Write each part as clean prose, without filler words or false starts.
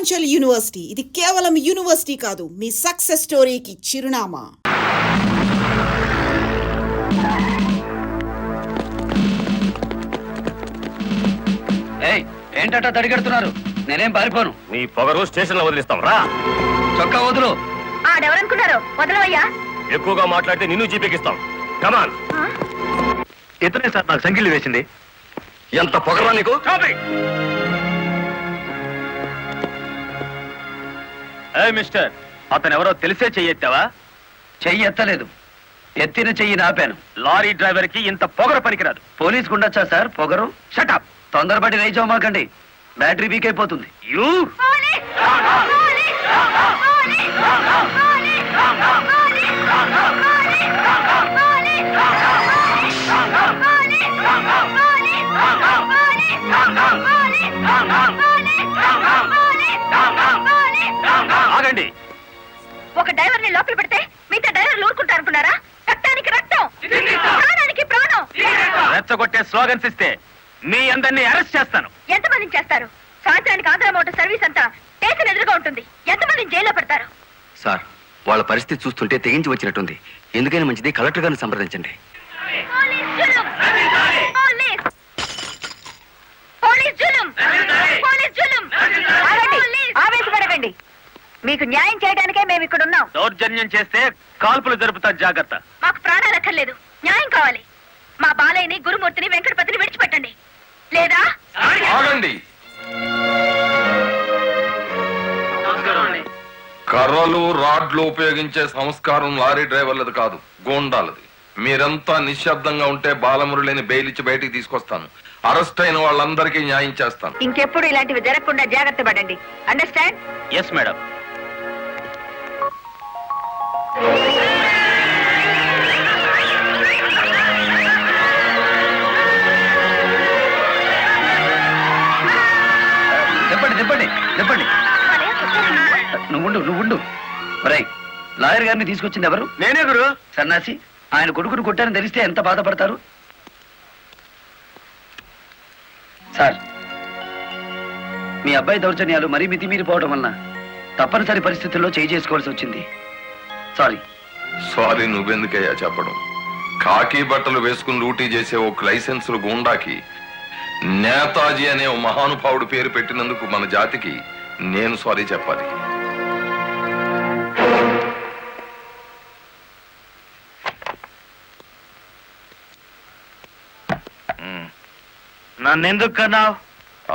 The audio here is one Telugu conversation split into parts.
పూర్వాంచల్ యూనివర్సిటీ. ఇది కేవలం యూనివర్సిటీ కాదు, మీ సక్సెస్ స్టోరీకి చిరునామా. ఏంటట తడిగడుతున్నారు? నేనేం పారిపోను. నీ పొగరు స్టేషన్ లో వదిలిస్తాం రా. చొక్కా వదులు. ఆడెవరనుకున్నారు? వదలవయ్యా. ఎక్కువగా మాట్లాడితే నిన్ను జీపీకిస్తాం. కమాన్. ఇతనే సార్ నాకు సంఖ్యలు వేసింది. ఎంత పొగరా నీకు? మిస్టర్, అతను ఎవరో తెలిసే చెయ్యెత్తావా? చెయ్యి ఎత్తలేదు, ఎత్తిన చెయ్యి నాపాను. లారీ డ్రైవర్ కి ఇంత పొగరు పనికిరాదు. పోలీస్ ఉండొచ్చా సార్ పొగరు? షటప్. తొందరపడి రైచో మాకండి, బ్యాటరీ వీక్ అయిపోతుంది. యూ ఆగండి. ఒక డ్రైవర్ ని లోపల పెడితే మిగతా డ్రైవర్లు ఊరుకుంటారు అనుకున్నారా? రక్తానికి రక్తం, ప్రాణానికి ప్రాణం. రెచ్చగొట్టే స్లోగన్స్ ఇస్తే మీ అందరినీ అరెస్ట్ చేస్తాను. ఎంతమందిని చేస్తారు? సాయంత్రానికి ఆంధ్ర మోటార్ సర్వీస్ అంతా స్టేషన్ ఎదురుగా ఉంటుంది. ఎంతమందిని జైల్లో పెడతారు? సార్, వాళ్ళ పరిస్థితి చూస్తుంటే తెగించి వచ్చినట్టుంది. ఎందుకైనా మంచిది కలెక్టర్ గారిని సంప్రదించండి. ఆవేశపడకండి, మీకు న్యాయం చేయడానికే మేము ఇక్కడ ఉన్నాం. దౌర్జన్యం చేస్తే కాల్పులు జరుపుతారు, జాగ్రత్త. మాకు ప్రాణాలు అక్కర్లేదు, న్యాయం కావాలి. మా బాలయ్యని, గురుమూర్తిని, వెంకటపతిని విడిచిపెట్టండి, లేదా ఆగండి. కర్రలు రాడ్లు ఉపయోగించే సంస్కారం లారీ డ్రైవర్లది కాదు, గోండాలది. మీరంతా నిశ్శబ్దంగా ఉంటే బాలమురళిని బెయిలిచ్చి బయటికి తీసుకొస్తాను. అరెస్ట్ అయిన వాళ్ళందరికీ న్యాయం చేస్తాను. ఇంకెప్పుడు ఇలాంటివి జరగకుండా జాగ్రత్త పడండి. అండర్స్టాండ్? Yes madam. చెప్పండి చెప్పండి చెప్పండి. నువ్వుండు. రై, లాయర్ గారిని తీసుకొచ్చింది ఎవరు? నేనే గురు. సన్నాసి, ఆయన కొడుకును కొట్టారని తెలిస్తే ఎంత బాధపడతారు? సార్, మీ అబ్బాయి దౌర్జన్యాలు మరీ మితిమీరిపోవడం వలన తప్పనిసరి పరిస్థితుల్లో చేయి చేసుకోవాల్సి వచ్చింది. సారీ నువ్వెందుకయ్యా చెప్పడం? కాకి బట్టలు వేసుకుని డ్యూటీ చేసే ఒక లైసెన్సులు గుండాకి నేతాజీ అనే ఓ మహానుభావుడు పేరు పెట్టినందుకు మన జాతికి నేను సారీ చెప్పాలి. నన్నెందుకు కన్నావు?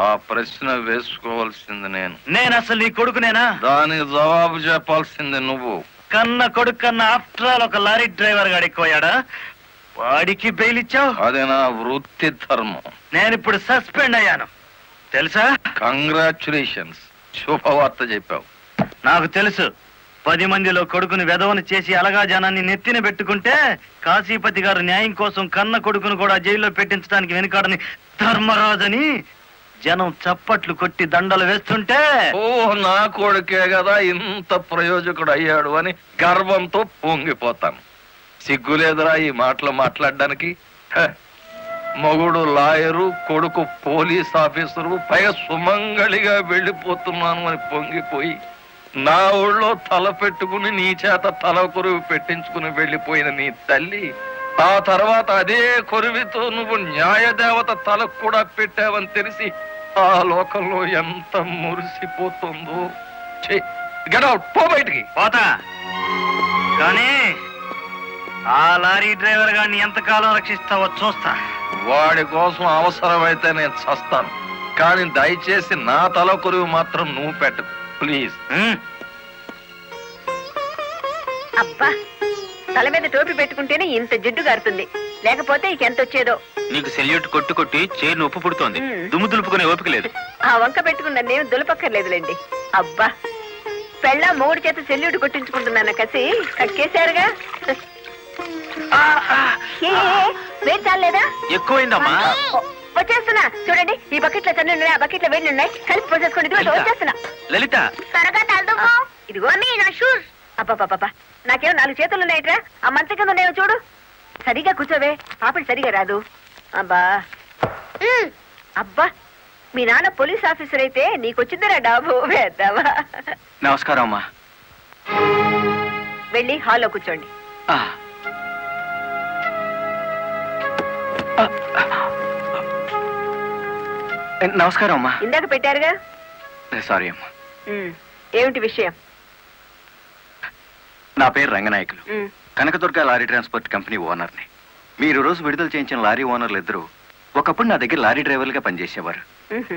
ఆ ప్రశ్న వేసుకోవాల్సింది నేను అసలు నీ కొడుకునేనా? దానికి జవాబు చెప్పాల్సింది నువ్వు. కన్న కొడుకు కన్నా ఆఫ్టర్ ఆల్ ఒక లారీ డ్రైవర్ గాడు ఎక్కువయ్యాడా? వాడికి బెయిల్ ఇచ్చావు? అదే నా వృత్తి ధర్మం. నేను ఇప్పుడు సస్పెండ్ అయ్యాను తెలుసా? కంగ్రాచులేషన్స్, శుభవార్త చెప్పావు. నాకు తెలుసు, 10 మందిలో కొడుకుని వెధవను చేసి అలగా జనాన్ని నెత్తిన పెట్టుకుంటే కాశీపతి గారు న్యాయం కోసం కన్న కొడుకును కూడా జైల్లో పెట్టించడానికి వెనుకాడని ధర్మరాజని జనం చప్పట్లు కొట్టి దండలు వేస్తుంటే, ఓ నా కొడుకే కదా ఇంత ప్రయోజకుడు అయ్యాడు అని గర్వంతో పొంగిపోతాను. సిగ్గులేదురా ఈ మాటలు మాట్లాడడానికి? మగుడు లాయరు, కొడుకు పోలీస్ ఆఫీసరు, పైగా సుమంగళిగా వెళ్ళిపోతున్నాను అని పొంగిపోయి నా ఊళ్ళో తల పెట్టుకుని నీ చేత తల కొరువు పెట్టించుకుని వెళ్ళిపోయిన నీ తల్లి ఆ తర్వాత అదే కొరువితో నువ్వు న్యాయదేవత తలకు కూడా పెట్టావని తెలిసి ఆ లోకంలో ఎంత మురిసిపోతుందో. గెట్ అవుట్, పో బయటికి. పోతా, కానీ ఆ లారీ డ్రైవర్ గారిని ఎంతకాలం రక్షిస్తావో చూస్తా. వాడి కోసం అవసరమైతే నేను చస్తాను, కానీ దయచేసి నా తల కొరువు మాత్రం నువ్వు పెట్టకు ప్లీజ్. అబ్బా, తల మీద టోపీ పెట్టుకుంటేనే ఇంత జిడ్డు గారుతుంది, లేకపోతే ఇకెంత వచ్చేదో. నీకు సెల్యూట్ కొట్టు కొట్టి చేరు నొప్పు పుడుతోంది, దుమ్ము దులుపుకునే ఓపిక లేదు. ఆ వంక పెట్టుకున్న నేను దులపక్కర్లేదులేండి. అబ్బా, పెళ్ళ 3 చేత సెల్యూట్ కొట్టించుకుంటున్నాను కసి కక్కేశారుగా. వేడి చాలేదా? ఎక్కువైందమ్మా. వచ్చేస్తున్నా చూడండి, ఈ బకెట్ లో తన్ను ఉన్నాయి, ఆ బకెట్ లో వేడి ఉన్నాయి, కలిపి పోసేసుకోండి. వచ్చేస్తున్నా. లలిత, త్వరగా తలదుకో. ఇదిగో నా షూస్. అబ్బా, నాకేమో 4 చేతులు ఉన్నాయిట్రా, ఆ మంచం కింద ఉన్నాయో చూడు. సరిగా కూర్చోవే, పాపడి సరిగా రాదు. అబ్బా అబ్బా, మీ నాన్న పోలీస్ ఆఫీసర్ అయితే నీకొచ్చిందిరా డాబు వేద్దావా? నమస్కారం అమ్మా. వెళ్ళి హాల్లో కూర్చోండి. ఆ. నమస్కారం అమ్మా. ఇందాక పెట్టారుగా. సారీ అమ్మా. ఏమిటి విషయం? నా పేరు రంగనాయకులు, ఉమ్, కనకదుర్గ లారీ ట్రాన్స్పోర్ట్ కంపెనీ ఓనర్ని. మీరు రోజు విడుదల చేయించిన లారీ ఓనర్లు ఇద్దరు ఒకప్పుడు నా దగ్గర లారీ డ్రైవర్లుగా పనిచేసేవారు. ఉహు.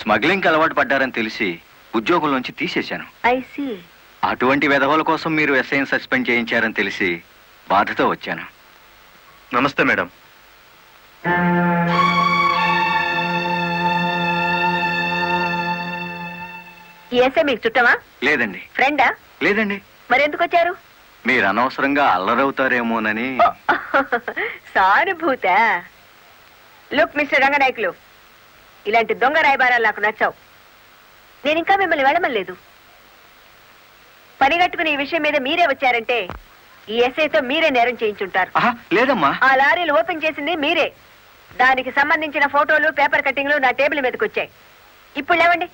స్మగ్లింగ్కి అలవాటు పడ్డారని తెలిసి ఉద్యోగం నుంచి తీసేశాను. I see. అటువంటి వెధవల కోసం మీరు ఎస్ఐని సస్పెండ్ చేయించారని తెలిసి బాధతో వచ్చాను. నమస్తే మేడం. ఈ ఎస్ఐ మీకు చుట్టమా? లేదండి. ఫ్రెండా? లేదండి. మరెందుకు వచ్చారు? మీరు అనవసరంగా అల్లరవుతారేమోనని. సానుభూత. లుక్ మిస్టర్ రంగనాయకులు, ఇలాంటి దొంగ రాయబారాలు నాకు నచ్చావు. నేను ఇంకా మిమ్మల్ని వెళ్ళమలేదు. పని కట్టుకుని ఈ విషయం మీద మీరే వచ్చారంటే ఈ ఎస్ఐతో మీరే నేరం చేయించుంటారు. ఆహా, లేదమ్మా. ఆ లారీలు ఓపెన్ చేసింది మీరే. దానికి సంబంధించిన ఫోటోలు, పేపర్ కట్టింగ్లు నా టేబుల్ మీదకి వచ్చాయి. ఇప్పుడు లేవండి.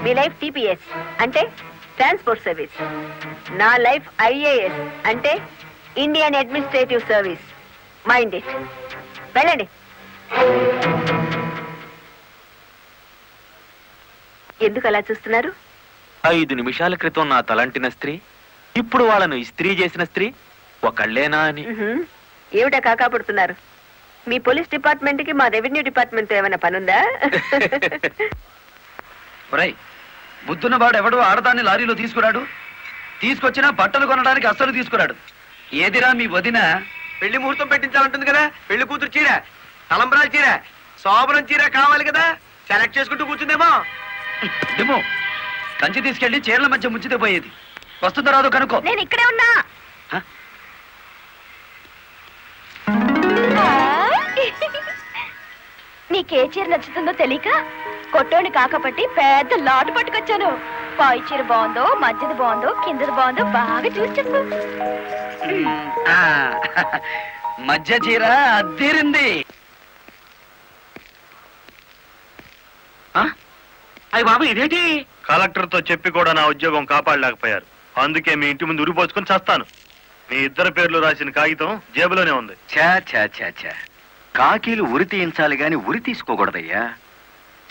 మీ లైఫ్ టీపీఎస్ అంటే ట్రాన్స్పోర్ట్ సర్వీస్, నా లైఫ్ ఐఏఎస్ అంటే Indian administrative service. Mind it. వెళ్ళండి. ఎందుకు అలా చూస్తున్నారు? 5 నిమిషాల క్రితం నా తలంటిన స్త్రీ ఇప్పుడు వాళ్ళను ఇస్త్రీ చేసిన స్త్రీ ఒకళ్ళేనా అని. ఏమిటా కాకాపడుతున్నారు? మీ పోలీస్ డిపార్ట్మెంట్ కి మా రెవెన్యూ డిపార్ట్మెంట్ ఏమైనా పనుందా? ఒరేయ్, బుద్ధున్నవాడు ఎవడు ఆడదాన్ని లారీలో తీసుకురాడు. తీసుకొచ్చినా బట్టలు కొనడానికి అస్సలు తీసుకురాడు. ఏదిరా మీ వదిన? పెళ్లి ముహూర్తం పెట్టించాలంటుంది కదా. పెళ్లి కూతురు చీర, తలంబ్రాల చీర, శోభనం చీర కావాలి కదా. సెలెక్ట్ చేసుకుంటూ కూర్చుందేమో. దిమ్ము, కంచి తీసుకెళ్లి చీరల మధ్య ముంచితే పోయేది. వస్తుందో రాదో కనుక్కో. నేను ఇక్కడే ఉన్నా. హ? నీకే చీర నచ్చుతుందో తెలియక కొట్టోని కాకపట్టి పెద్ద లాటు పట్టుకొచ్చాను. పై చీర బాగుందో, మధ్యది బాగుందో, కిందది బాగుందో బాగా చూసి చెప్పు. ఆ, మధ్య చీర అద్దీరింది. అయ్యి బాబు, ఇదేంటి? కలెక్టర్ తో చెప్పి కూడా నా ఉద్యోగం కాపాడలేకపోయారు. అందుకే మీ ఇంటి ముందు ఉరిపోసుకొని చేస్తాను. మీ ఇద్దరు పేర్లు రాసిన కాగితం జేబులోనే ఉంది. ఛా ఛా ఛా ఛా. కాకీలు ఉరి తీయించాలి గాని ఉరి తీసుకోకూడదయ్యా.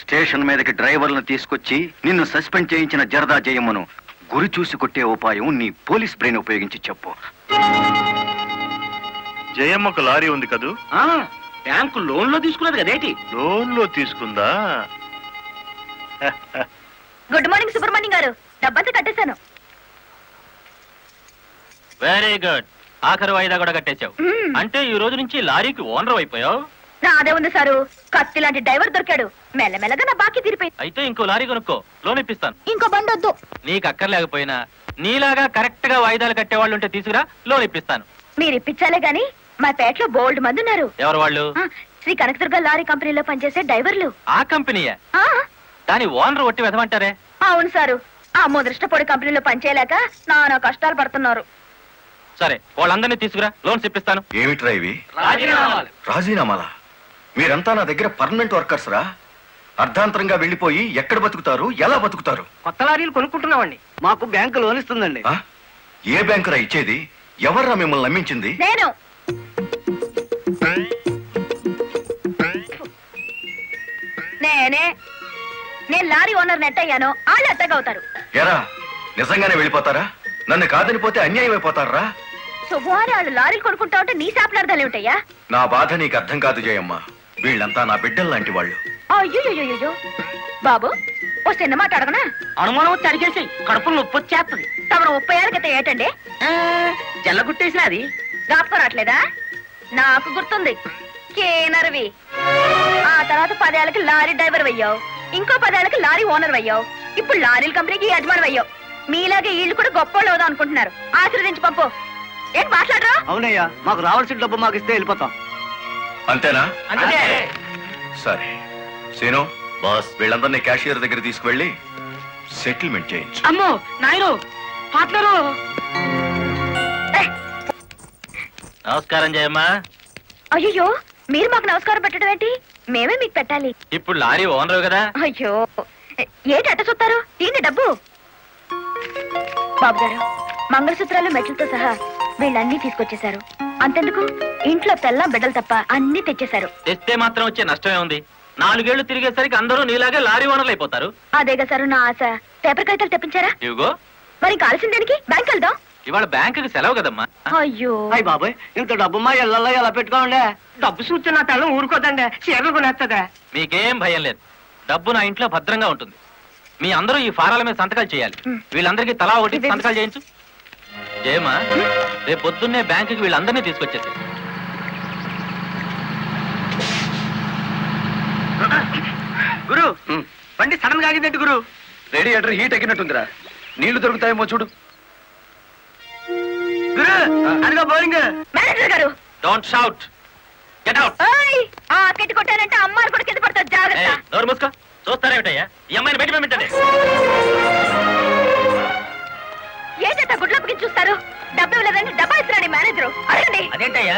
స్టేషన్ మీదకి డ్రైవర్లను తీసుకొచ్చి నిన్ను సస్పెండ్ చేయించిన జరదా జయమ్మను గురి చూసి కొట్టే ఉపాయం నీ పోలీస్ బ్రెయిన్ ఉపయోగించి చెప్పు. జయమ్మకు లారీ ఉంది కదూ? బ్యాంకు లోన్ లో తీసుకున్నది కదేటి? లోన్ లో తీసుకుందా? గుడ్ మార్నింగ్ సుబ్రహ్మణ్యం గారు, డబ్బంతా కట్టేశాను. Very good. ఆఖరి వాయిదా కూడా కట్టేశావు. అంటే ఈ రోజు నుంచి లారీకి ఓనర్ అయిపోయావు. నాదే ఉంది సారు, కత్తి లాంటి డ్రైవర్ దొరికాడు. మెల్లమెల్లగా నా బాకీ తీరిపోయింది. అయితే ఇంకో లారీ కొనుక్కో, లోన్ ఇప్పిస్తాను. ఇంకో బండి వద్దు. నీకు అక్కర్లేకపోయినా నీలాగా కరెక్ట్ గా వాయిదాలు కట్టేవాళ్ళు ఉంటే తీసుకురా, లోన్ ఇప్పిస్తాను. మీరు ఇప్పించాలే గాని మా పేటలో బోల్డ్ మంది ఉన్నారు. ఎవరు వాళ్ళు? శ్రీ కనకదుర్గ లారీ కంపెనీలో పనిచేసే డ్రైవర్లు. ఆ కంపెనీయే? ఆ, దాని ఓనర్ ఒట్టి వెదమంటారే? అవును సారు, ఆ ముదృష్టపొడి కంపెనీలో పనిచేయలేక నానా కష్టాలు పడుతున్నారు. సరే, వాళ్ళందరినీ తీసుకురా, లోన్స్ ఇప్పిస్తాను. ఏమిట్రా ఇవి? రాజీనామాలా? మీరంతా నా దగ్గర పర్మనెంట్ వర్కర్స్ రా. అర్ధాంతరంగా వెళ్ళిపోయి ఎక్కడ బతుకుతారు, ఎలా బతుకుతారు? కొత్త లారీలు కొనుక్కుంటున్నామండి. మాకు బ్యాంకు లోన్ ఇస్తుందండి. ఆ? ఏ బ్యాంకురా ఇచ్చేది? ఎవర్రా మిమ్మల్ని నమ్మించింది? నేను నేను లారీ ఓనర్ నెట్ అయ్యాను, వాళ్ళు ఎత్తగవుతారు. ఎరా, నిజంగానే వెళ్ళిపోతారా? నన్ను కాదని పోతే అన్యాయం అయిపోతారా? శుభవారి వాళ్ళు లారీలు కొనుక్కుంటా ఉంటే నీ శాపలార్థాలు ఏమిటయ్యా? నా బాధ నీకు అర్థం కాదు జయమ్మ. వీళ్ళంతా నా బిడ్డలు లాంటి వాళ్ళు. అయ్యో బాబు, ఓ చిన్న మాట అడగనా? అనుమానం వచ్చి అడిగేసి కడుపులు నొప్పి వచ్చేస్తుంది. తమను 30 ఏళ్ళ క్రితం ఏటండి జల్లగుట్టేసిన అది జ్ఞాపకం రావట్లేదా? నాకు గుర్తుంది, కేనర్వి. ఆ తర్వాత 10 ఏళ్ళకి లారీ డ్రైవర్ అయ్యావు, ఇంకో 10 ఏళ్ళకి లారీ ఓనర్ అయ్యావు, ఇప్పుడు లారీల కంపెనీకి యజమాని అయ్యావు. మీలాగే వీళ్ళు కూడా గొప్ప అవుదాం అనుకుంటున్నారు. ఆశీర్వదించి పంపు. ఏంటి మాట్లాడరా? అవునయ్యా, మాకు రావాల్సిన డబ్బు మాకు ఇస్తే వెళ్ళిపోతాం. అంతేనా? అంతే. సరే సీను బాస్, వీళ్ళందరినీ క్యాషియర్ దగ్గర తీసుకువెళ్ళి సెటిల్మెంట్ చేయించు. అమ్మో నాయను, పార్ట్నరు. నమస్కారం జయమ్మా. అయ్యో, మీరు మాకు నమస్కారం పెట్టడం ఏంటి? మేమే మీకు పెట్టాలి. ఇప్పుడు లారీ ఓనరు కదా. అయ్యో, ఏంటి అట్ట చూస్తారు? తీయండి డబ్బు. బాబు గారు, మంగళసూత్రాలు మెట్లతో సహా వీళ్ళన్నీ తీసుకొచ్చేశారు. అంతెందుకు, ఇంట్లో తెల్ల బిడ్డలు తప్ప అన్ని తెచ్చేశారు. తెస్తే మాత్రం వచ్చే నష్టమే ఉంది. 4 ఏళ్లు తిరిగేసరికి అందరూ నీలాగే లారీ ఓనర్లు అయిపోతారు. అదేగా సార్ నా ఆశ. పేపర్ కాగితాలు తెప్పించారా? ఇవిగో, మరి కాల్సిన దేనికి? బ్యాంక్ వెళ్దాం. ఇవాళ బ్యాంకుకి సెలవు కదమ్మా. అయ్యో, అయ్యి బాబాయ్, ఇంత డబ్బు మా ఇళ్లలో ఎలా పెట్టుకోండి? డబ్బు చూస్తే నా తెల్లం ఊరుకోదండి, చీరలు కొనేస్తుందా? మీకేం భయం లేదు. డబ్బు నా ఇంట్లో భద్రంగా ఉంటుంది. మీ అందరూ ఈ ఫారాల మీద సంతకాలు చేయాలి. వీళ్ళందరికీ తలా ఒకటి సంతకాలు చేయించు. జయమా, రేపు పొద్దున్నే బ్యాంకుకి వీళ్ళందరినీ తీసుకొచ్చేసి. గురు, బండి సడన్ గా ఆగిందండి గురు. Radiator heat ఎక్కినట్టుందిరా. నీళ్లు దొరుకుతాయేమో చూడు. గురు, అదిగో బౌలింగ్. మేనేజర్ గారు, డోంట్ షౌట్, గెట్ అవుట్. ఓయ్, ఆ కెట్టి కొట్టానంటే అమ్మారు కూడా కింద పడతారు. జాగ్రత్త. నోరు మూసుకో. చూస్తారేమిటయ్యా, ఈ అమ్మాయిని బయట పంపించండి. ఏంటంటే గుడ్లప్పకి చూస్తారు? డబ్బు ఇవ్వలేదని డబ్బా ఇస్తున్నాడు మేనేజరు. అడగండి. అదేంటయ్యా,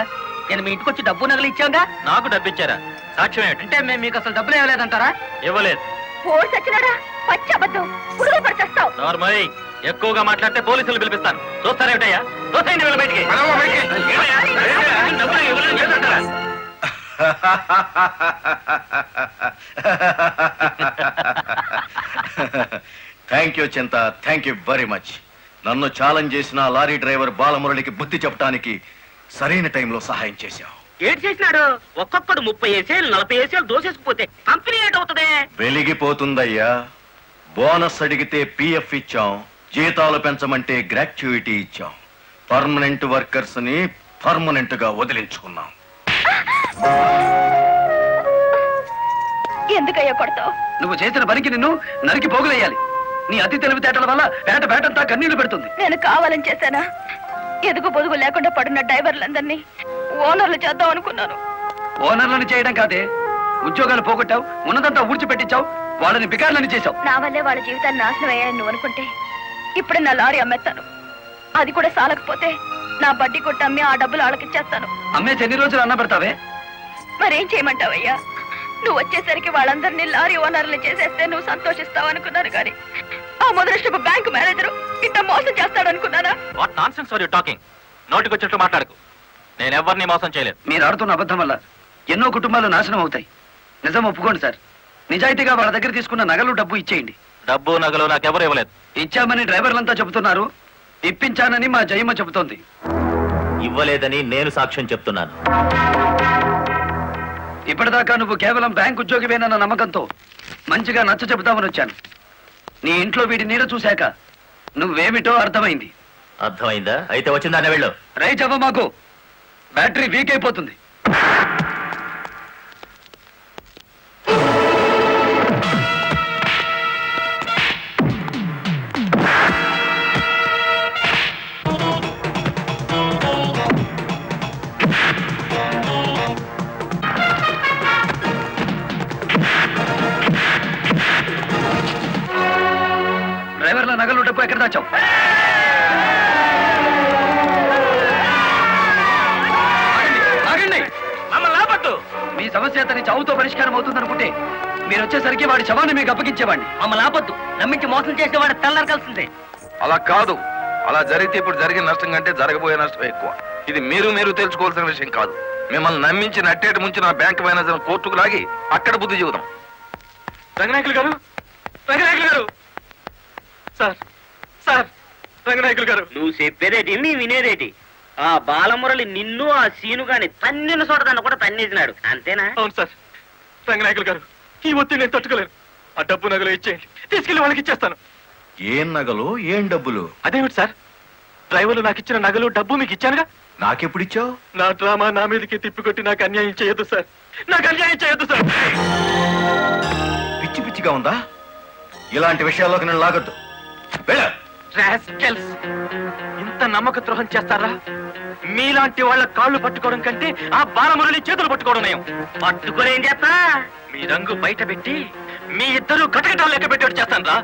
నేను మీ ఇంటికి వచ్చి డబ్బు నగలు ఇచ్చాగా? నాకు డబ్బు ఇచ్చారా? సాక్ష్యం ఏమిటి? అంటే మేము మీకు అసలు డబ్బులు ఇవ్వలేదంటారా? ఇవ్వలేదు. పోలీసు వచ్చినాడా? పచ్చి అబద్ధం. పురుగులు పడిచేస్తావు. నార్మల్ ఎక్కువగా మాట్లాడితే పోలీసులు పిలిపిస్తాను. చూస్తారేమిటయ్యా? చూస్తాయండి వీళ్ళ బయటికి. డబ్బులు ఇవ్వలేదు చేస్తుంటారా? థ్యాంక్ యూ చింత, థ్యాంక్ యూ వెరీ మచ్. నన్ను ఛాలెంజ్ చేసిన ఆ లారీ డ్రైవర్ బాలమురళికి బుద్ధి చెప్పడానికి సరైన టైంలో సహాయం చేశావు. ఏడు చేసినాడు? ఒక్కొక్కడు 30 ఏసేలు 40 ఏసేలు దోసేసుకుపోతే కంపెనీ ఏటవుతుంది? వెలిగిపోతుందయ్యా. బోనస్ అడిగితే పిఎఫ్ ఇచ్చాం, జీతాలు పెంచమంటే గ్రాట్యుయిటీ ఇచ్చాం. పర్మనెంట్ వర్కర్స్ ని పర్మనెంట్ గా వదిలించుకున్నాం. ఎందుకయ్యా కొడతావు? నువ్వు చేసిన పనికి నిన్ను నరికి పోగులేయాలి. నీ అతి తెలివితేటల వల్ల పేటంతా కన్నీళ్లు పెడుతుంది. నేను కావాలని చేశానా? ఎదుగు పొదుగు లేకుండా పడున్న డ్రైవర్లందరినీ ఓనర్లు చేద్దాం అనుకున్నాను. ఓనర్లను చేయడం కాదే, ఉద్యోగాలు పోగొట్టావు, ఉన్నదంతా ఊడ్చిపెట్టించావు, వాళ్ళని బికార్లని చేశావు. నా వల్లే వాళ్ళ జీవితాన్ని నాశనం అయ్యాయని నువ్వు అనుకుంటే ఇప్పుడే నా లారీ అమ్మేస్తాను. అది కూడా సాలకపోతే నా బడ్డీ కొట్టి అమ్మి ఆ డబ్బులు వాళ్ళకిచ్చేస్తాను. అమ్మేసి ఎన్ని రోజులు అన్న పెడతావే? మరేం చేయమంటావయ్యా? నువ్వు వచ్చేసరికి వాళ్ళందరినీ లారీ ఓనర్లు చేసేస్తే నువ్వు సంతోషిస్తావు అనుకున్నాను కానీ ఆ మొదలష్టపు బ్యాంకు మేనేజరు ఇంత మోసం చేస్తాడు అనుకున్నానా? What nonsense are you talking? నోటికొచ్చినట్లు మాట్లాడకు. నేను ఎవరిని మోసం చేయలేదు. మీరు ఆడుతున్న అబద్ధం వల్ల ఎన్నో కుటుంబాలు నాశనం అవుతాయి. నిజం ఒప్పుకోండి సార్. నిజాయితీగా వాళ్ళ దగ్గర తీసుకున్న నగలు డబ్బు ఇచ్చేయండి. డబ్బు నగలు నాకెవరు ఇవ్వలేదు. ఇచ్చామని డ్రైవర్లంతా చెబుతున్నారు, ఇప్పించానని మా జయమ్మ చెబుతోంది. ఇవ్వలేదని నేను సాక్ష్యం చెప్తున్నాను. ఇప్పటిదాకా నువ్వు కేవలం బ్యాంక్ ఉద్యోగివేనన్న నమ్మకంతో మంచిగా నచ్చ చెబుతామని వచ్చాను. నీ ఇంట్లో వీడి నీడ చూశాక నువ్వేమిటో అర్థమైంది. అర్థమైందా? అయితే వచ్చిందానే వెళ్ళు. రైట్ అవ్వ, మాకు బ్యాటరీ వీక్ అయిపోతుంది. డ్రైవర్ల నగలు డబ్బు ఎక్కడ దాచావు? ఆగండి. మమ్మల్ని ఆపొద్దు. మీ సమస్య అతని చావుతో పరిష్కారం అవుతుందనుకుంటే మీరు వచ్చేసరికి వాడి శవాన్ని మీకు అప్పగించేవాడిని. మమ్మల్ని ఆపొద్దు. నమ్మించి మోసం చేసే వాడు తెల్లారకాల్సిందే. అలా కాదు. అలా జరిగితే ఇప్పుడు జరిగిన నష్టం కంటే జరగబోయే నష్టం ఎక్కువ. ఇది మీరు తెలుసుకోవాల్సిన విషయం కాదు. మిమ్మల్ని నమ్మించి నట్టేటి ముంచి నా బ్యాంక్ మేనేజర్ కోర్టుకు లాగి అక్కడ బుద్ధి చెబుదాం. రంగనాయకులు గారు, రంగనాయకులు గారు, సార్ సార్, రంగనాయకులు గారు. నువ్వు చెప్పేదేటి నీ వినేదేటి? ఆ బాలమురళి నిన్ను ఆ సీను గాని తన్నిన చోట దాన్ని కూడా తన్నేసినాడు, అంతేనా? అవును సార్. రంగనాయకులు గారు, ఈ ఒత్తిడి నేను తట్టుకోలేను. ఆ డబ్బు నగలు ఇచ్చేయండి, తీసుకెళ్లి వాళ్ళకి ఇచ్చేస్తాను. ఏం నగలు, ఏం డబ్బులు? అదేమిటి సార్, డ్రైవర్లు నాకు ఇచ్చిన నగలు డబ్బు మీకు ఇచ్చానుగా. నాకెప్పుడిచ్చావు? నా డ్రామా నా మీదకి తిప్పికొట్టి నాకు అన్యాయం చేయొద్దు సార్. నాకు అన్యాయం చేయొద్దు సార్. పిచ్చి పిచ్చిగా ఉందా? ఇలాంటి విషయాల్లోకి నేను లాగొద్దు. వెళ్ళ. రాస్కెల్స్, ఇంత నమ్మక ద్రోహం చేస్తారా? మీలాంటి వాళ్ళ కాళ్ళు పట్టుకోవడం కంటే ఆ బాలమురళి చేతులు పట్టుకోవడం నయం. పట్టుకొని ఏం చేస్తా? మీ రంగు బయట పెట్టి మీ ఇద్దరు కటకటాలు లెక్క పెట్టేట్టు చేస్తాను రా.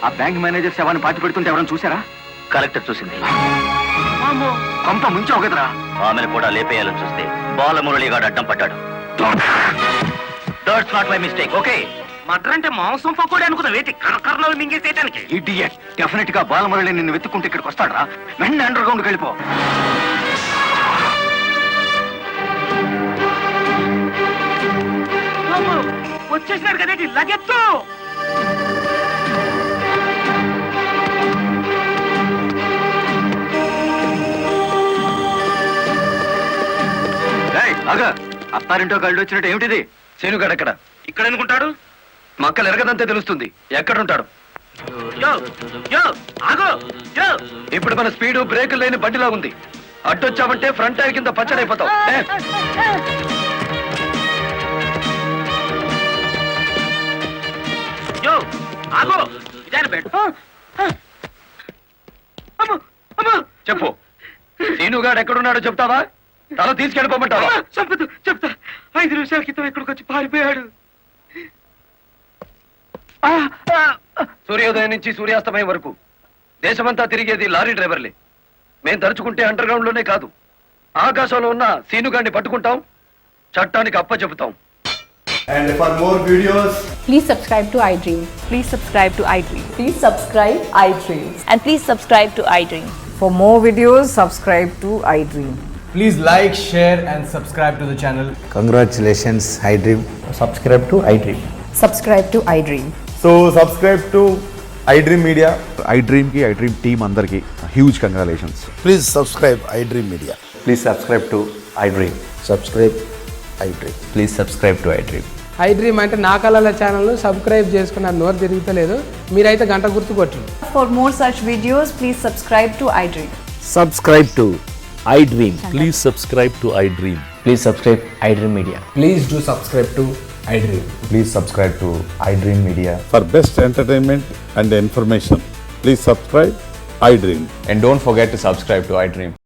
ఆ బ్యాంక్ మేనేజర్ శవాన్ని పాతి పెడుతుంటే ఎవరైనా చూసారా? కలెక్టర్ చూసింది. కొంప ముంచావు కదరా. ఆమెను కూడా లేపేయాలని చూస్తే బాలమురళిగాడు అడ్డం పడ్డాడు. That's not my mistake. Okay, matar అంటే మాంసం పకోడీ అనుకున్న వేటి కరకరలో మింగేసేయటానికి. ఇడియట్. డెఫినెట్ గా బాలమురళి నిన్ను వెతుక్కుంటే ఇక్కడికి వస్తాడరా. వెంటనే అండర్ గ్రౌండ్కి వెళ్ళిపో. వచ్చేసినాడు కదేటి లగెత్తు. అత్తారింటో కళ్ళు వచ్చినట్టు ఏమిటిది? శీనుగాడు ఎక్కడ? ఇక్కడ అనుకుంటాడు. మక్కలు ఎరగదంతే తెలుస్తుంది. ఎక్కడుంటాడు? యో యో ఆగో యో. ఇప్పుడు మన స్పీడు బ్రేకులు లేని బండిలా ఉంది. అడ్డొచ్చామంటే ఫ్రంట్ టైర్ కింద పచ్చడైపోతావు. యో ఆగో. ఇదాని బెడ్. అమ్మో అమ్మో. చెప్పు, శీనుగాడు ఎక్కడున్నాడో చెప్తావా? తల తీసుకెళ్ళిపోమంటావా? చంపదు చెప్తా. 5 నిమిషాల క్రితం ఇక్కడికి వచ్చి పారిపోయాడు. సూర్యోదయం నుంచి సూర్యాస్తమయం వరకు దేశమంతా తిరిగేది లారీ డ్రైవర్లే. మేం తలుచుకుంటే అండర్ గ్రౌండ్ లోనే కాదు, ఆకాశంలో ఉన్న సీనుగాడిని పట్టుకుంటాం, చట్టానికి అప్ప చెబుతాం. And for more videos, Please subscribe to iDream. Please subscribe to iDream. Please subscribe iDream. And please subscribe to iDream. For more videos, subscribe to iDream. please like, share and subscribe to the channel. Congratulations, iDream. Subscribe to iDream. Subscribe to iDream. So subscribe to iDream Media. iDream ki iDream team andarki huge congratulations. Please subscribe iDream Media. Please subscribe to iDream. Subscribe iDream. Please subscribe to iDream. iDream అంటే నా కళల ఛానల్ను సబ్స్క్రైబ్ చేసుకున్న నోరు తిరుగుతలేదు. మీరైతే గంట గుర్తు కొట్టండి. For more such videos, please subscribe to iDream. Subscribe to iDream. Please subscribe to iDream. Please subscribe iDream Media. Please do subscribe to iDream. Please subscribe to iDream Media. For best entertainment and information, please subscribe iDream. And don't forget to subscribe to iDream.